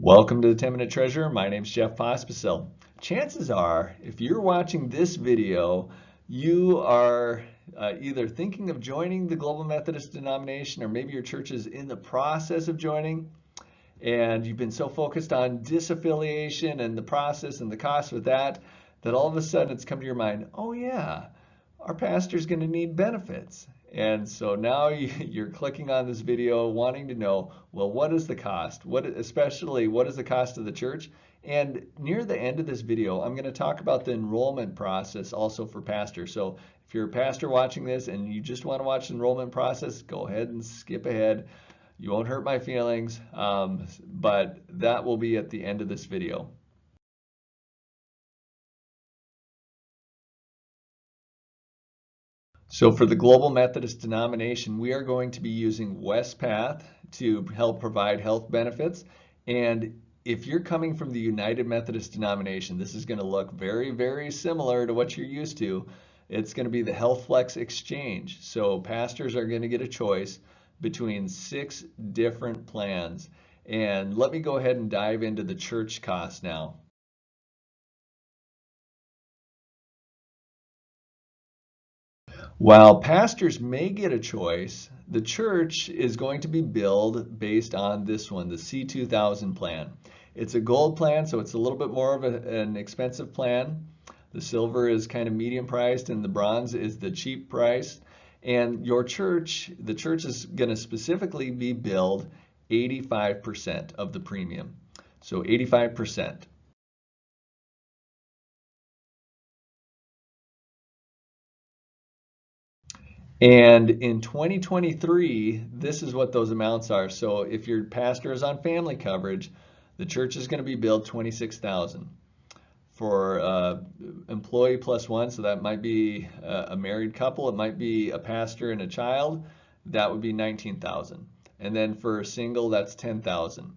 Welcome to the 10-Minute Treasurer. My name's Jeff Pospisil. Chances are, if you're watching this video, you are either thinking of joining the Global Methodist denomination, or maybe your church is in the process of joining, and you've been so focused on disaffiliation and the process and the cost with that, that all of a sudden it's come to your mind, oh yeah, our pastor's going to need benefits. And so now you're clicking on this video wanting to know, well, what is the cost? Especially what is the cost of the church? And near the end of this video, I'm going to talk about the enrollment process also for pastors. So if you're a pastor watching this and you just want to watch the enrollment process, go ahead and skip ahead. You won't hurt my feelings, but that will be at the end of this video. So for the Global Methodist denomination, we are going to be using WestPath to help provide health benefits. And if you're coming from the United Methodist denomination, this is going to look very, very similar to what you're used to. It's going to be the HealthFlex Exchange. So pastors are going to get a choice between 6 different plans. And let me go ahead and dive into the church costs now. While pastors may get a choice, the church is going to be billed based on this one, the C2000 plan. It's a gold plan, so it's a little bit more of an expensive plan. The silver is kind of medium priced and the bronze is the cheap price. And your church, the church is going to specifically be billed 85% of the premium. So 85%. And in 2023, this is what those amounts are. So if your pastor is on family coverage, the church is going to be billed $26,000. For employee plus one, so that might be a married couple, it might be a pastor and a child, that would be $19,000. And then for a single, that's $10,000.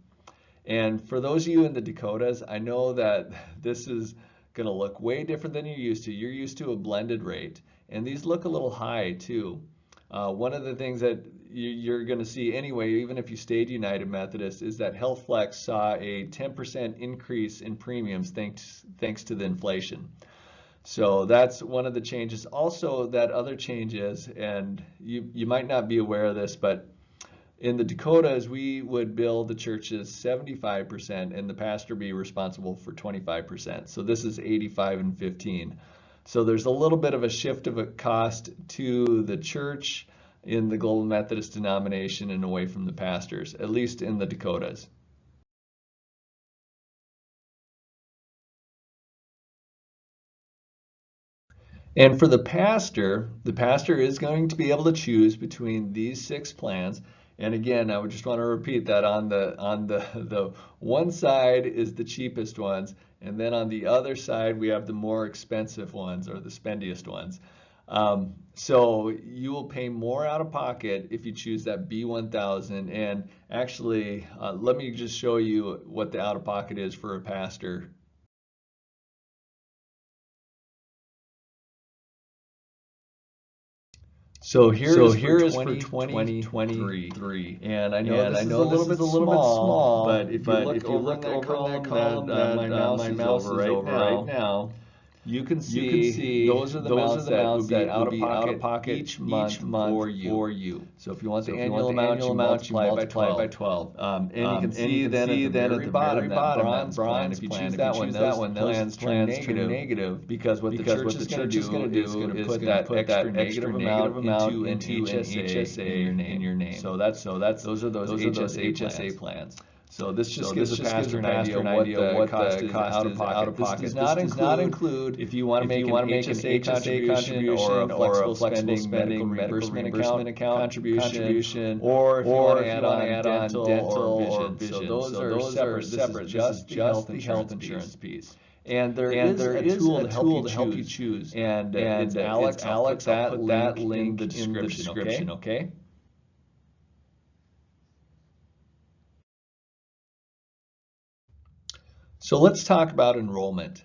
And for those of you in the Dakotas, I know that this is going to look way different than you're used to. You're used to a blended rate. And these look a little high too. One of the things that you're going to see anyway, even if you stayed United Methodist, is that HealthFlex saw a 10% increase in premiums thanks to the inflation. So that's one of the changes. Also, that other change is, and you might not be aware of this, but in the Dakotas, we would bill the churches 75% and the pastor be responsible for 25%. So this is 85 and 15. So there's a little bit of a shift of a cost to the church in the Global Methodist denomination and away from the pastors, at least in the Dakotas. And for the pastor is going to be able to choose between these 6 plans. And again, I would just want to repeat that on the one side is the cheapest ones, and then on the other side we have the more expensive ones, or the spendiest ones. So you will pay more out of pocket if you choose that B1000. And actually, let me just show you what the out of pocket is for a pastor. So here is for 2023, and I know this is a little bit small, but if you look over in that column that my mouse is over right now, you can see those are the amounts that would be out of pocket each month for you. So if you want the annual amount, you multiply by 12. And you can see then at the very bottom, that bronze plan, if you choose that one, those plans turn negative, because what the church is going to do is going to put that extra negative amount into an HSA in your name. So those are those HSA plans. So this just gives the pastor an idea what the cost is out of pocket. This does not include if you want to make an HSA contribution or a flexible spending medical reimbursement account contribution, or if you want to add on dental or vision. So those are separate. This is just the health insurance piece. And there is a tool to help you choose. And it's Alex. I'll put that link in the description, okay? So let's talk about enrollment.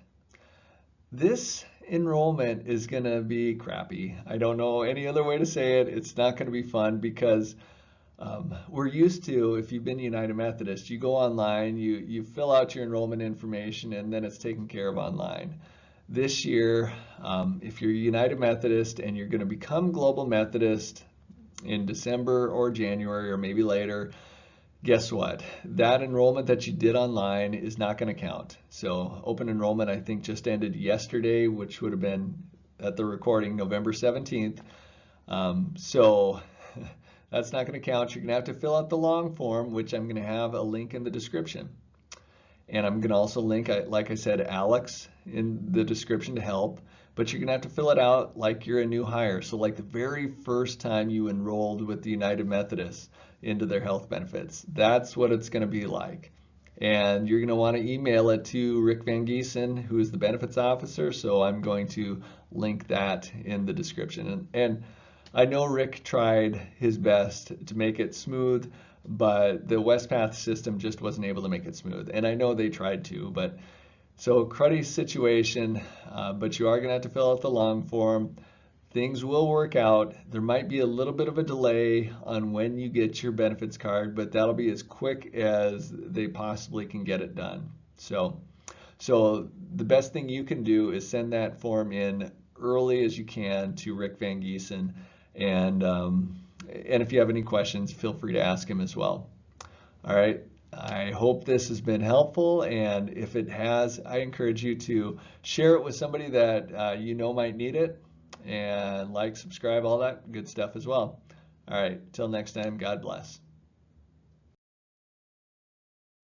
This enrollment is going to be crappy. I don't know any other way to say it. It's not going to be fun because We're used to, if you've been United Methodist, you go online, you fill out your enrollment information, and then it's taken care of online. This year, if you're United Methodist and you're going to become Global Methodist in December or January or maybe later, guess what? That enrollment that you did online is not going to count. So open enrollment, I think, just ended yesterday, which would have been at the recording November 17th. So that's not going to count. You're going to have to fill out the long form, which I'm going to have a link in the description. And I'm going to also link, like I said, Alex in the description to help. But you're going to have to fill it out like you're a new hire. So like the very first time you enrolled with the United Methodist into their health benefits. That's what it's going to be like. And you're going to want to email it to Rick Van Giesen, who is the benefits officer. So I'm going to link that in the description. And I know Rick tried his best to make it smooth, but the Westpath system just wasn't able to make it smooth. And I know they tried to, but so cruddy situation, but you are going to have to fill out the long form. Things will work out. There might be a little bit of a delay on when you get your benefits card, but that'll be as quick as they possibly can get it done. So the best thing you can do is send that form in early as you can to Rick Van Giesen. And if you have any questions, feel free to ask him as well. All right. I hope this has been helpful, and if it has, I encourage you to share it with somebody that you know might need it, and like, subscribe, all that good stuff as well. All right, till next time, God bless.